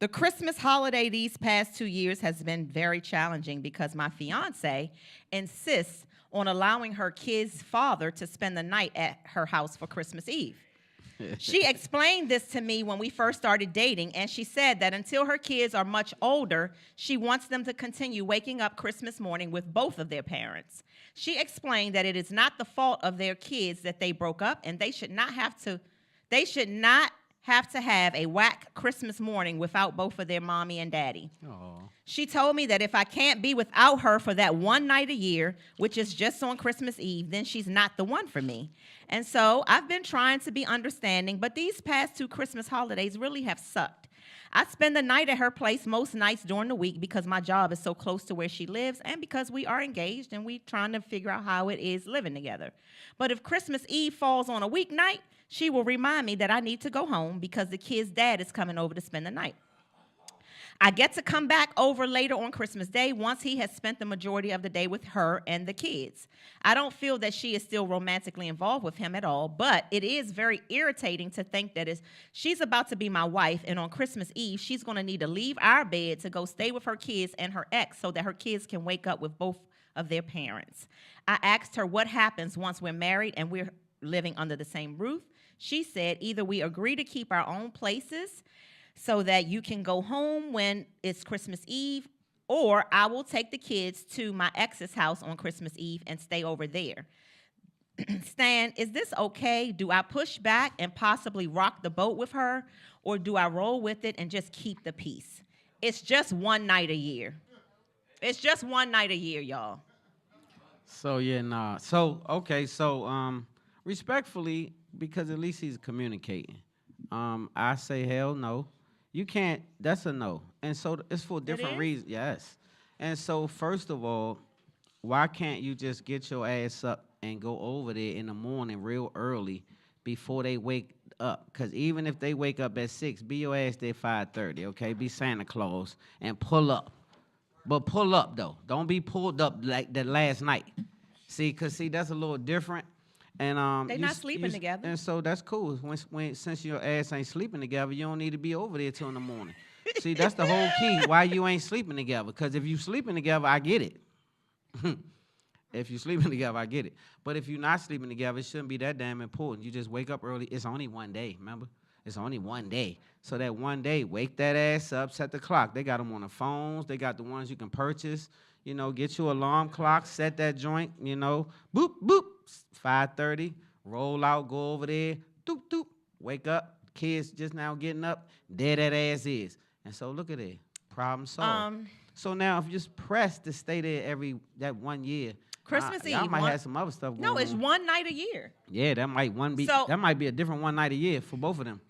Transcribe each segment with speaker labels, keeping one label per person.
Speaker 1: The Christmas holiday these past 2 years has been very challenging because my fiance insists on allowing her kid's father to spend the night at her house for Christmas Eve. She explained this to me when we first started dating, and she said that until her kids are much older, she wants them to continue waking up Christmas morning with both of their parents. She explained that it is not the fault of their kids that they broke up, and they should not have to have a whack Christmas morning without both of their mommy and daddy.
Speaker 2: Aw.
Speaker 1: She told me that if I can't be without her for that one night a year, which is just on Christmas Eve, then she's not the one for me. And so I've been trying to be understanding, but these past 2 Christmas holidays really have sucked. I spend the night at her place most nights during the week because my job is so close to where she lives and because we are engaged and we're trying to figure out how it is living together. But if Christmas Eve falls on a weeknight, she will remind me that I need to go home because the kid's dad is coming over to spend the night. I get to come back over later on Christmas Day once he has spent the majority of the day with her and the kids. I don't feel that she is still romantically involved with him at all, but it is very irritating to think that she's about to be my wife, and on Christmas Eve, she's going to need to leave our bed to go stay with her kids and her ex so that her kids can wake up with both of their parents. I asked her what happens once we're married and we're living under the same roof. She said either we agree to keep our own places so that you can go home when it's Christmas Eve, or I will take the kids to my ex's house on Christmas Eve and stay over there. Stan, is this okay? Do I push back and possibly rock the boat with her, or do I roll with it and just keep the peace? It's just one night a year. It's just one night a year, y'all.
Speaker 2: So yeah, nah. So respectfully, because at least he's communicating. I say hell no. You can't. That's a no. And so it's for different
Speaker 1: is?
Speaker 2: reasons. Yes. And so first of all, why can't you just get your ass up and go over there in the morning real early before they wake up? Because even if they wake up at 6, be your ass there 5:30. Okay, be Santa Claus and pull up. But pull up though. Don't be pulled up like that last night. See, that's a little different. And
Speaker 1: They not sleeping together.
Speaker 2: And so that's cool. Since your ass ain't sleeping together, you don't need to be over there till in the morning. See, that's the whole key. Why you ain't sleeping together? Because if you sleeping together, I get it. If you sleeping together, I get it. But if you're not sleeping together, it shouldn't be that damn important. You just wake up early. It's only one day, remember? It's only one day. So that one day, wake that ass up, set the clock. They got them on the phones. They got the ones you can purchase. You know, get your alarm clock, set that joint, you know, boop, boop, 5:30, roll out, go over there, doop, doop, wake up, kids just now getting up, there that ass is. And so look at it, problem solved. So now if you just press to stay there that 1 year,
Speaker 1: Christmas
Speaker 2: y'all
Speaker 1: Eve.
Speaker 2: might have some other stuff going on.
Speaker 1: No, it's one night a year.
Speaker 2: Yeah, that might be a different one night a year for both of them.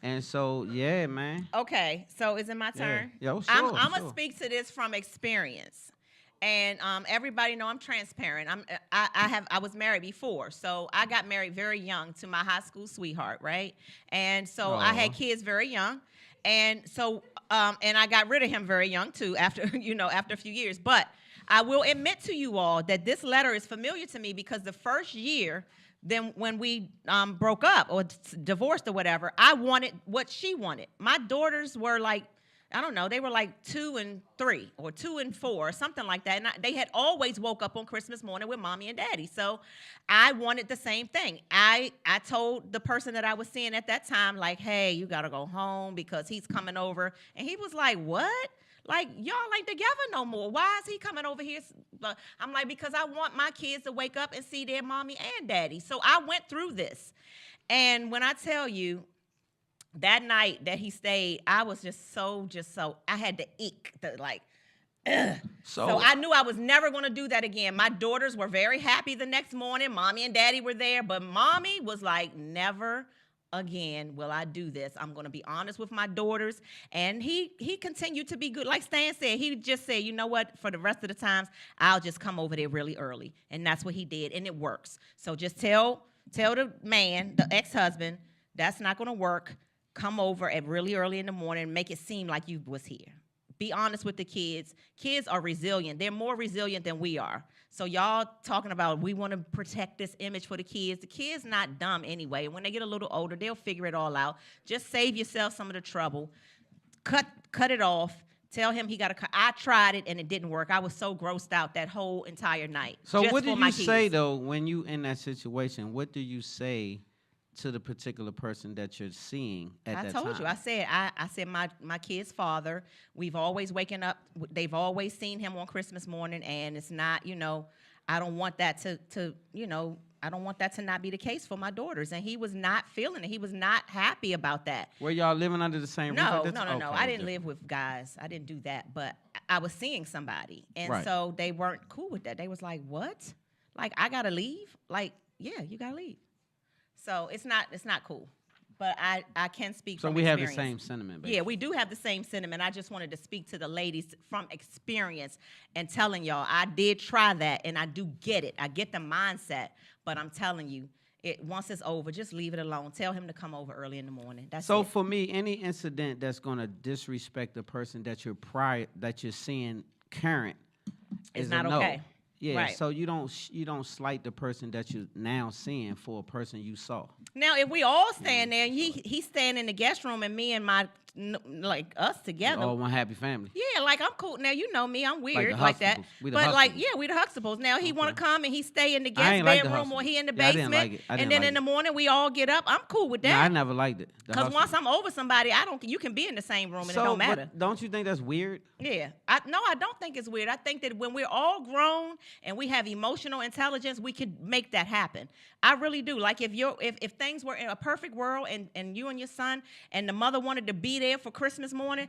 Speaker 2: And so, yeah, man.
Speaker 1: Okay, so is it my turn?
Speaker 2: Yeah. Yo,
Speaker 1: I'm
Speaker 2: sure,
Speaker 1: gonna
Speaker 2: sure.
Speaker 1: speak to this from experience, and everybody know I'm transparent. I was married before, so I got married very young to my high school sweetheart, right? And so I had kids very young, and so and I got rid of him very young too after after a few years. But I will admit to you all that this letter is familiar to me because the first year. Then when we broke up or divorced or whatever, I wanted what she wanted. My daughters were like, I don't know, they were like 2 and 3 or 2 and 4 or something like that. And they had always woke up on Christmas morning with mommy and daddy. So I wanted the same thing. I told the person that I was seeing at that time, like, hey, you got to go home because he's coming over. And he was like, what? Like, y'all ain't together no more. Why is he coming over here? I'm like, because I want my kids to wake up and see their mommy and daddy. So I went through this. And when I tell you, that night that he stayed, I was just so, I had to eek, ugh. So I knew I was never going to do that again. My daughters were very happy the next morning. Mommy and daddy were there. But mommy was like, never again will I do this. I'm going to be honest with my daughters. And he continued to be good. Like Stan said, he just said, you know what, for the rest of the times, I'll just come over there really early. And that's what he did, and it works. So just tell the man, the ex-husband, that's not going to work. Come over at really early in the morning and make it seem like you was here. Be honest with the kids. Kids are resilient. They're more resilient than we are. So y'all talking about we want to protect this image for the kids. The kids not dumb anyway. When they get a little older, they'll figure it all out. Just save yourself some of the trouble. cut it off. Tell him he got to. I tried it and it didn't work. I was so grossed out that whole entire night.
Speaker 2: So
Speaker 1: just
Speaker 2: what
Speaker 1: for
Speaker 2: do
Speaker 1: my
Speaker 2: you say
Speaker 1: kids.
Speaker 2: though when you in that situation? What do you say to the particular person that you're seeing at that time?
Speaker 1: I told you. I said my kid's father. We've always waken up. They've always seen him on Christmas morning, and it's not. I don't want that to I don't want that to not be the case for my daughters. And he was not feeling it. He was not happy about that.
Speaker 2: Were y'all living under the same roof?
Speaker 1: No,
Speaker 2: at
Speaker 1: no,
Speaker 2: that
Speaker 1: no,
Speaker 2: time?
Speaker 1: no.
Speaker 2: Okay,
Speaker 1: I didn't
Speaker 2: different.
Speaker 1: live with guys. I didn't do that. But I was seeing somebody, and
Speaker 2: Right.
Speaker 1: so they weren't cool with that. They was like, "What? Like I gotta leave? Like yeah, you gotta leave." So it's not cool. But I can speak
Speaker 2: So
Speaker 1: from
Speaker 2: we have the
Speaker 1: experience.
Speaker 2: same sentiment,
Speaker 1: Yeah, we do have the same sentiment. I just wanted to speak to the ladies from experience and telling y'all I did try that and I do get it. I get the mindset, but I'm telling you, once it's over, just leave it alone. Tell him to come over early in the morning. That's
Speaker 2: So
Speaker 1: it.
Speaker 2: for me, any incident that's gonna disrespect the person that you're seeing current
Speaker 1: It's
Speaker 2: is
Speaker 1: not
Speaker 2: a no.
Speaker 1: okay.
Speaker 2: Yeah,
Speaker 1: Right.
Speaker 2: so you don't slight the person that you're now seeing for a person you saw.
Speaker 1: Now, if we all stand there, and he's staying in the guest room, and me and like us together.
Speaker 2: All one happy family.
Speaker 1: Yeah, like I'm cool. Now you know me, I'm weird
Speaker 2: the
Speaker 1: like that.
Speaker 2: Huxtables. We the
Speaker 1: But like,
Speaker 2: Huxtables.
Speaker 1: yeah, we the Huxtables. Now he want to
Speaker 2: Okay.
Speaker 1: come and he stay in the
Speaker 2: I
Speaker 1: guest
Speaker 2: ain't like the
Speaker 1: bedroom or
Speaker 2: Huxtables.
Speaker 1: he in the
Speaker 2: Yeah, I
Speaker 1: basement,
Speaker 2: didn't like it. I
Speaker 1: and
Speaker 2: didn't
Speaker 1: then
Speaker 2: like
Speaker 1: in the
Speaker 2: it.
Speaker 1: morning we all get up. I'm cool with
Speaker 2: No, I
Speaker 1: that.
Speaker 2: never liked it. The
Speaker 1: Because once
Speaker 2: Huxtables.
Speaker 1: I'm over somebody, you can be in the same room and
Speaker 2: So,
Speaker 1: it don't
Speaker 2: but
Speaker 1: matter.
Speaker 2: don't you think that's weird?
Speaker 1: Yeah, I don't think it's weird. I think that when we're all grown and we have emotional intelligence, we could make that happen. I really do. Like if things were in a perfect world and you and your son and the mother wanted to be there for Christmas morning,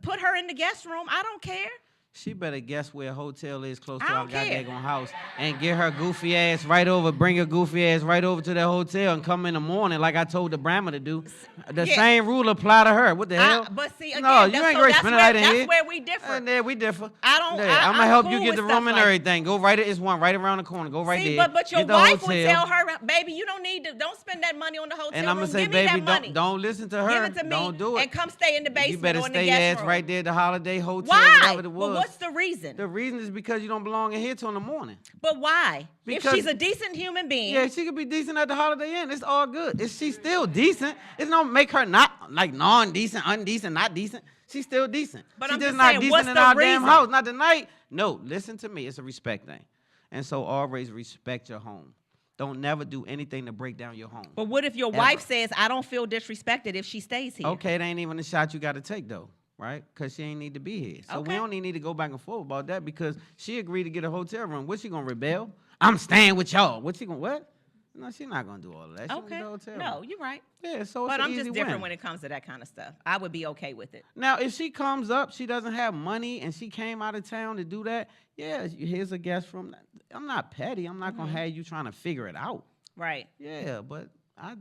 Speaker 1: put her in the guest room. I don't care.
Speaker 2: She better guess where a hotel is close to
Speaker 1: I
Speaker 2: our
Speaker 1: don't care.
Speaker 2: goddamn house and get her goofy ass right over, bring her goofy ass right over to that hotel and come in the morning like I told the Brahma to do. The
Speaker 1: Yeah.
Speaker 2: same rule apply to her. What the hell?
Speaker 1: But see, again,
Speaker 2: no, you ain't
Speaker 1: so
Speaker 2: going to spend the night in
Speaker 1: that's
Speaker 2: here.
Speaker 1: where we differ.
Speaker 2: Yeah, we differ.
Speaker 1: I'm
Speaker 2: I'm gonna help you
Speaker 1: cool
Speaker 2: get
Speaker 1: with
Speaker 2: the
Speaker 1: stuff
Speaker 2: room and
Speaker 1: like-
Speaker 2: everything. Go right. It's one right around the corner. Go right
Speaker 1: See,
Speaker 2: there.
Speaker 1: but your
Speaker 2: Get the
Speaker 1: wife would
Speaker 2: hotel.
Speaker 1: tell her, baby, you don't spend that money on the hotel
Speaker 2: And I'm
Speaker 1: room.
Speaker 2: gonna say,
Speaker 1: Give me
Speaker 2: baby,
Speaker 1: that money.
Speaker 2: don't listen to her.
Speaker 1: Give it to me
Speaker 2: Don't do it.
Speaker 1: and come stay in the basement
Speaker 2: You better
Speaker 1: or in the
Speaker 2: stay
Speaker 1: guest
Speaker 2: your ass
Speaker 1: room.
Speaker 2: right there at the Holiday Hotel,
Speaker 1: Why?
Speaker 2: whatever it was.
Speaker 1: But what's the reason?
Speaker 2: The reason is because you don't belong in here till in the morning.
Speaker 1: But why? If
Speaker 2: Because-
Speaker 1: she's a decent human being,
Speaker 2: Yeah, she could be decent at the Holiday Inn. It's all good. She's still decent. It's don't make her not like non-decent, undecent, not decent. She's still decent.
Speaker 1: But
Speaker 2: She's
Speaker 1: I'm
Speaker 2: just
Speaker 1: just
Speaker 2: not
Speaker 1: saying,
Speaker 2: decent
Speaker 1: what's
Speaker 2: in
Speaker 1: the
Speaker 2: our
Speaker 1: reason?
Speaker 2: damn house. Not tonight. No, listen to me. It's a respect thing. And so always respect your home. Don't never do anything to break down your home.
Speaker 1: but what if your
Speaker 2: Ever.
Speaker 1: wife says, I don't feel disrespected if she stays here?
Speaker 2: Okay, it ain't even a shot you got to take, though, right? Because she ain't need to be here. So we
Speaker 1: Okay.
Speaker 2: don't even need to go back and forth about that because she agreed to get a hotel room. What, she going to rebel? I'm staying with y'all. What, she going to what? No, she's not going to do all of that. She gonna
Speaker 1: Okay.
Speaker 2: get a hotel
Speaker 1: No,
Speaker 2: room.
Speaker 1: you're right.
Speaker 2: Yeah, so it's
Speaker 1: But
Speaker 2: an
Speaker 1: I'm
Speaker 2: easy
Speaker 1: just different
Speaker 2: win.
Speaker 1: when it comes to that kind of stuff. I would be okay with it.
Speaker 2: Now, if she comes up, she doesn't have money, and she came out of town to do that, yeah, here's a guest room. I'm not petty. I'm not going to have you trying to figure it out.
Speaker 1: Right.
Speaker 2: Yeah, but I